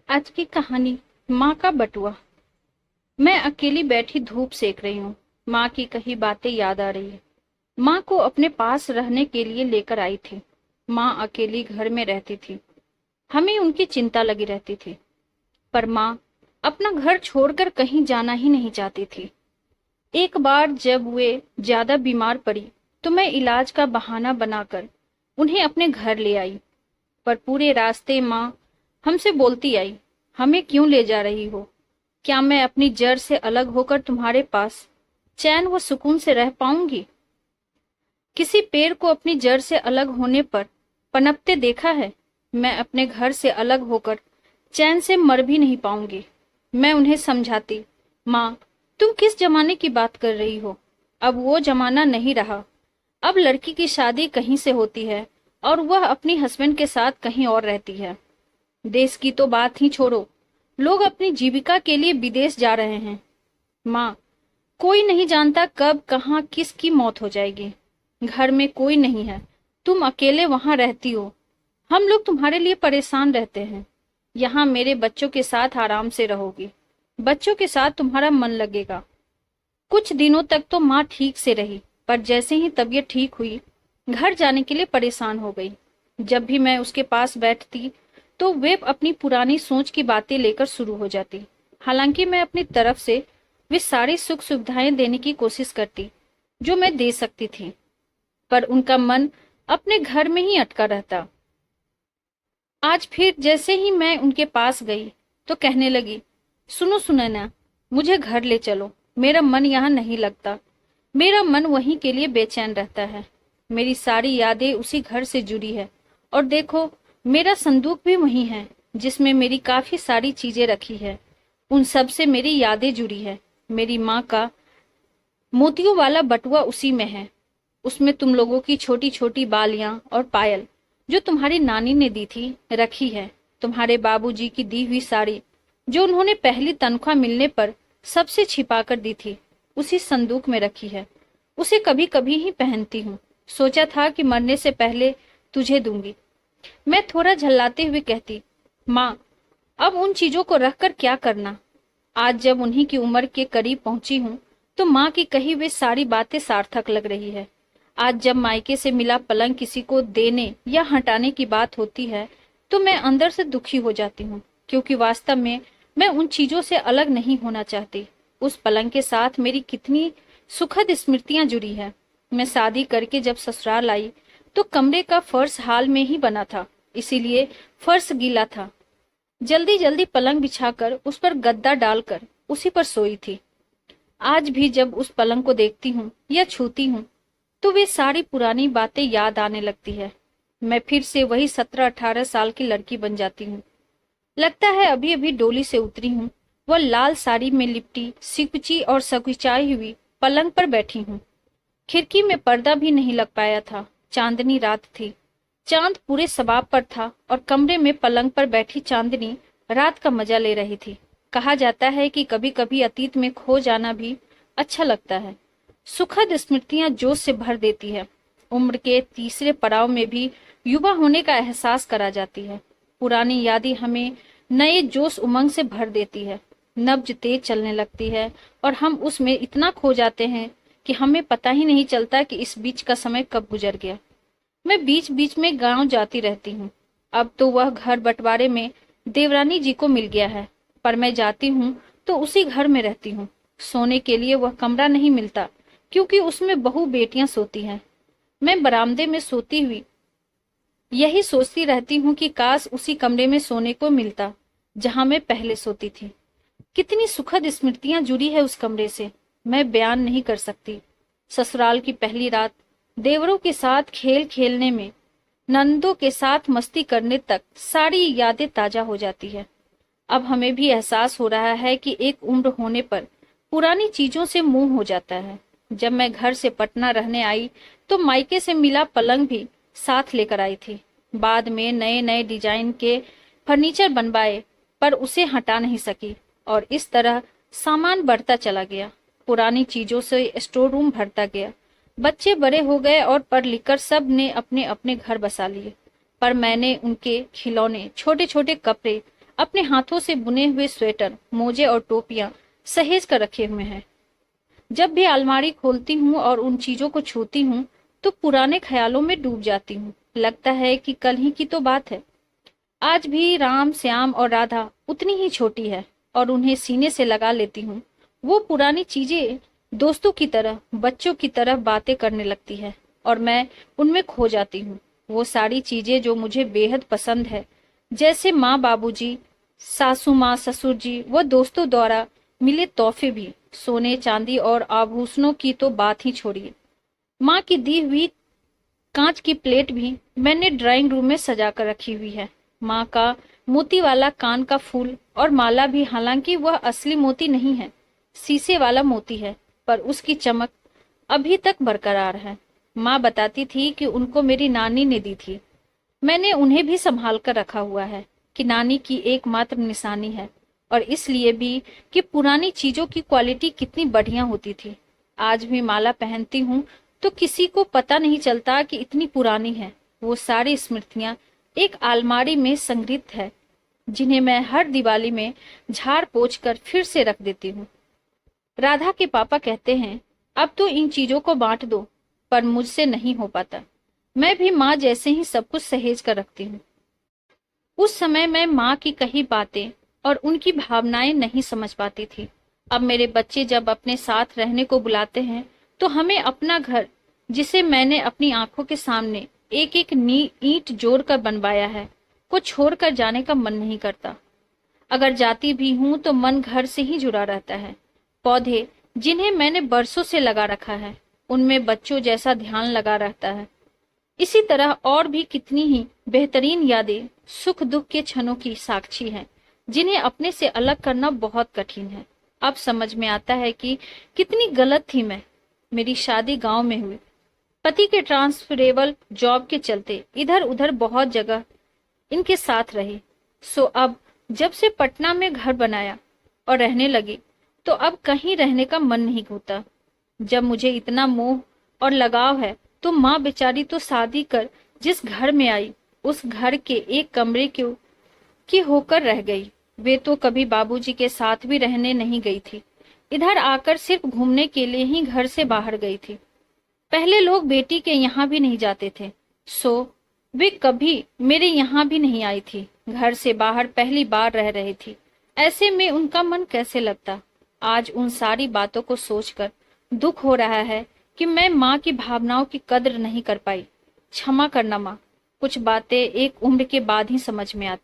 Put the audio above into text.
आज की कहानी माँ का बटुआ। मैं अकेली बैठी धूप सेक रही हूँ। माँ की कही बातें याद आ रही है। माँ को अपने पास रहने के लिए लेकर आई थी। माँ अकेली घर में रहती थी। हमें उनकी चिंता लगी रहती थी। पर माँ अपना घर छोड़कर कहीं जाना ही नहीं चाहती थी। एक बार जब वे ज्यादा बीमार पड़ी तो मैं इलाज का बहाना बनाकर उन्हें अपने घर ले आई। पर पूरे रास्ते माँ हमसे बोलती आई, हमें क्यों ले जा रही हो? क्या मैं अपनी जड़ से अलग होकर तुम्हारे पास चैन व सुकून से रह पाऊंगी? किसी पेड़ को अपनी जड़ से अलग होने पर पनपते देखा है? मैं अपने घर से अलग होकर चैन से मर भी नहीं पाऊंगी। मैं उन्हें समझाती, माँ तुम किस जमाने की बात कर रही हो? अब वो जमाना नहीं रहा। अब लड़की की शादी कहीं से होती है और वह अपनी हस्बैंड के साथ कहीं और रहती है। देश की तो बात ही छोड़ो, लोग अपनी जीविका के लिए विदेश जा रहे हैं। माँ, कोई नहीं जानता कब कहाँ किसकी मौत हो जाएगी। घर में कोई नहीं है, तुम अकेले वहां रहती हो। हम लोग तुम्हारे लिए परेशान रहते हैं। यहाँ मेरे बच्चों के साथ आराम से रहोगी। बच्चों के साथ तुम्हारा मन लगेगा। कुछ दिनों तक तो माँ ठीक से रही, पर जैसे ही तबीयत ठीक हुई घर जाने के लिए परेशान हो गई। जब भी मैं उसके पास बैठती तो वे अपनी पुरानी सोच की बातें लेकर शुरू हो जाती। हालांकि मैं अपनी तरफ से वे सारी सुख सुविधाएं देने की कोशिश करती जो मैं दे सकती थी, पर उनका मन अपने घर में ही अटका रहता। आज फिर जैसे ही मैं उनके पास गई तो कहने लगी, सुनो सुनैना, मुझे घर ले चलो। मेरा मन यहाँ नहीं लगता। मेरा मन वहीं के लिए बेचैन रहता है। मेरी सारी यादें उसी घर से जुड़ी है। और देखो, मेरा संदूक भी वहीं है जिसमें मेरी काफी सारी चीजें रखी है। उन सब से मेरी यादें जुड़ी है। मेरी माँ का मोतियों वाला बटुआ उसी में है। उसमें तुम लोगों की छोटी छोटी बालियां और पायल जो तुम्हारी नानी ने दी थी रखी है। तुम्हारे बाबूजी की दी हुई साड़ी जो उन्होंने पहली तनख्वाह मिलने पर सबसे छिपा कर दी थी उसी संदूक में रखी है। उसे कभी कभी ही पहनती हूँ। सोचा था कि मरने से पहले तुझे दूंगी। मैं थोड़ा झल्लाते हुए कहती, माँ अब उन चीजों को रखकर क्या करना? आज जब उन्हीं की उम्र के करीब पहुंची हूँ तो माँ की कही वे सारी बातें सार्थक लग रही है। आज जब मायके से मिला पलंग किसी को देने या हटाने की बात होती है तो मैं अंदर से दुखी हो जाती हूँ, क्योंकि वास्तव में मैं उन चीजों से अलग नहीं होना चाहती। उस पलंग के साथ मेरी कितनी सुखद स्मृतियां जुड़ी है। मैं शादी करके जब ससुराल आई तो कमरे का फर्श हाल में ही बना था, इसीलिए फर्श गीला था। जल्दी जल्दी पलंग बिछाकर उस पर गद्दा डालकर उसी पर सोई थी। आज भी जब उस पलंग को देखती हूँ या छूती हूँ तो वे सारी पुरानी बातें याद आने लगती है। मैं फिर से वही 17-18 साल की लड़की बन जाती हूँ। लगता है अभी अभी डोली से उतरी हूँ। वह लाल साड़ी में लिपटी सिकुची और सकुचाई हुई पलंग पर बैठी हूँ। खिड़की में पर्दा भी नहीं लग पाया था। चांदनी रात थी। चांद पूरे सबाब पर था और कमरे में पलंग पर बैठी चांदनी रात का मजा ले रही थी। कहा जाता है कि कभी कभी अतीत में खो जाना भी अच्छा लगता है। सुखद स्मृतियां जोश से भर देती है। उम्र के तीसरे पड़ाव में भी युवा होने का एहसास करा जाती है। पुरानी यादें हमें नए जोश उमंग से भर देती है। नब्ज तेज चलने लगती है और हम उसमें इतना खो जाते हैं कि हमें पता ही नहीं चलता कि इस बीच का समय कब गुजर गया। मैं बीच बीच में गांव जाती रहती हूँ। अब तो वह घर बंटवारे में देवरानी जी को मिल गया है, पर मैं जाती हूँ तो उसी घर में रहती हूँ। सोने के लिए वह कमरा नहीं मिलता, क्योंकि उसमें बहू बेटियां सोती हैं। मैं बरामदे में सोती हुई यही सोचती रहती हूँ कि काश उसी कमरे में सोने को मिलता जहां मैं पहले सोती थी। कितनी सुखद स्मृतियां जुड़ी है उस कमरे से, मैं बयान नहीं कर सकती। ससुराल की पहली रात, देवरों के साथ खेल खेलने में, नंदों के साथ मस्ती करने तक सारी यादें ताजा हो जाती है। अब हमें भी एहसास हो रहा है कि एक उम्र होने पर पुरानी चीजों से मुंह हो जाता है। जब मैं घर से पटना रहने आई तो मायके से मिला पलंग भी साथ लेकर आई थी। बाद में नए नए डिजाइन के फर्नीचर बनवाए, पर उसे हटा नहीं सकी और इस तरह सामान बढ़ता चला गया। पुरानी चीजों से स्टोर रूम भरता गया। बच्चे बड़े हो गए और पढ़ लिखकर सब ने अपने अपने घर बसा लिए, पर मैंने उनके खिलौने, छोटे छोटे कपड़े अपने हाथों से बुने हुए स्वेटर, मोजे और टोपियां सहेज कर रखे हुए हैं। जब भी अलमारी खोलती हूँ और उन चीजों को छूती हूँ तो पुराने ख्यालों में डूब जाती हूँ। लगता है कि कल ही की तो बात है। आज भी राम, श्याम और राधा उतनी ही छोटी है और उन्हें सीने से लगा लेती हूँ। वो पुरानी चीजें दोस्तों की तरह, बच्चों की तरह बातें करने लगती है और मैं उनमें खो जाती हूँ। वो सारी चीजें जो मुझे बेहद पसंद है, जैसे माँ बाबूजी, सासू माँ, ससुर जी, वो दोस्तों द्वारा मिले तोहफे भी, सोने चांदी और आभूषणों की तो बात ही छोड़िए। माँ की दी हुई कांच की प्लेट भी मैंने ड्राइंग रूम में सजा कर रखी हुई है। माँ का मोती वाला कान का फूल और माला भी, हालांकि वह असली मोती नहीं है, शीशे वाला मोती है, पर उसकी चमक अभी तक बरकरार है। माँ बताती थी कि उनको मेरी नानी ने दी थी। मैंने उन्हें भी संभाल कर रखा हुआ है कि नानी की एकमात्र निशानी है, और इसलिए भी कि पुरानी चीजों की क्वालिटी कितनी बढ़िया होती थी। आज भी माला पहनती हूँ तो किसी को पता नहीं चलता कि इतनी पुरानी है। वो सारी स्मृतियां एक अलमारी में संग्रहित है, जिन्हें मैं हर दिवाली में झाड़ पोंछ कर फिर से रख देती हूँ। राधा के पापा कहते हैं, अब तो इन चीजों को बांट दो, पर मुझसे नहीं हो पाता। मैं भी माँ जैसे ही सब कुछ सहेज कर रखती हूँ। उस समय मैं माँ की कही बातें और उनकी भावनाएं नहीं समझ पाती थी। अब मेरे बच्चे जब अपने साथ रहने को बुलाते हैं तो हमें अपना घर, जिसे मैंने अपनी आंखों के सामने एक एक ईंट जोड़कर बनवाया है, को छोड़कर जाने का मन नहीं करता। अगर जाती भी हूं तो मन घर से ही जुड़ा रहता है। पौधे जिन्हें मैंने बरसों से लगा रखा है, उनमें बच्चों जैसा ध्यान लगा रहता है। इसी तरह और भी कितनी ही बेहतरीन यादें सुख दुख के क्षणों की साक्षी हैं, जिन्हें अपने से अलग करना बहुत कठिन है। अब समझ में आता है कि कितनी गलत थी मैं। मेरी शादी गांव में हुई। पति के ट्रांसफरेबल जॉब के चलते इधर उधर बहुत जगह इनके साथ रही। सो अब जब से पटना में घर बनाया और रहने लगी तो अब कहीं रहने का मन नहीं होता। जब मुझे इतना मोह और लगाव है तो माँ बेचारी तो शादी कर जिस घर में आई, उस घर के एक कमरे की होकर रह गई। वे तो कभी बाबूजी के साथ भी रहने नहीं गई थी। इधर आकर सिर्फ घूमने के लिए ही घर से बाहर गई थी। पहले लोग बेटी के यहाँ भी नहीं जाते थे, सो वे कभी मेरे यहाँ भी नहीं आई थी। घर से बाहर पहली बार रह रही थी। ऐसे में उनका मन कैसे लगता। आज उन सारी बातों को सोचकर दुख हो रहा है कि मैं माँ की भावनाओं की कद्र नहीं कर पाई। क्षमा करना माँ, कुछ बातें एक उम्र के बाद ही समझ में आती।